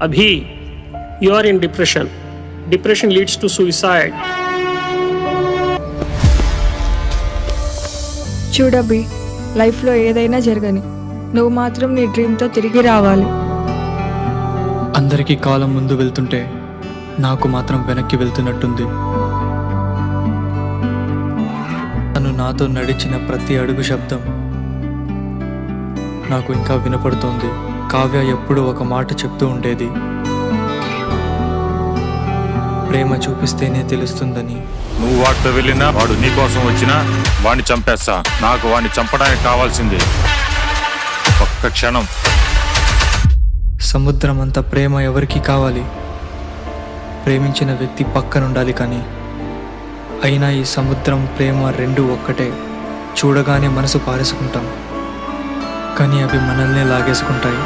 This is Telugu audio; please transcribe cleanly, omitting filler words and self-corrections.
Abhi, you are in depression. Depression leads to suicide. చూడబ్బి, లైఫ్లో ఏదైనా జరగని, నువ్వు మాత్రం నీ డ్రీమ్తో తిరిగి రావాలి. అందరికీ కాలం ముందు వెళ్తుంటే నాకు మాత్రం వెనక్కి వెళ్తున్నట్టుంది. తను నాతో నడిచిన ప్రతి అడుగు శబ్దం నాకు ఇంకా వినపడుతోంది. కావ్య ఎప్పుడూ ఒక మాట చెప్తూ ఉండేది, ప్రేమ చూపిస్తేనే తెలుస్తుందని. నువ్వు వాడితో వెళ్ళినా వాడు నీకోసం వచ్చినా వాడిని చంపేస్తా. నాకు వాడిని చంపడానికి కావాల్సింది ఒక్క క్షణం. సముద్రం అంత ప్రేమ ఎవరికి కావాలి? ప్రేమించిన వ్యక్తి పక్కనుండాలి. కానీ అయినా ఈ సముద్రం ప్రేమ రెండూ ఒక్కటే. చూడగానే మనసు పారేసుకుంటాం, కానీ అవి మనల్నే లాగేసుకుంటాయి.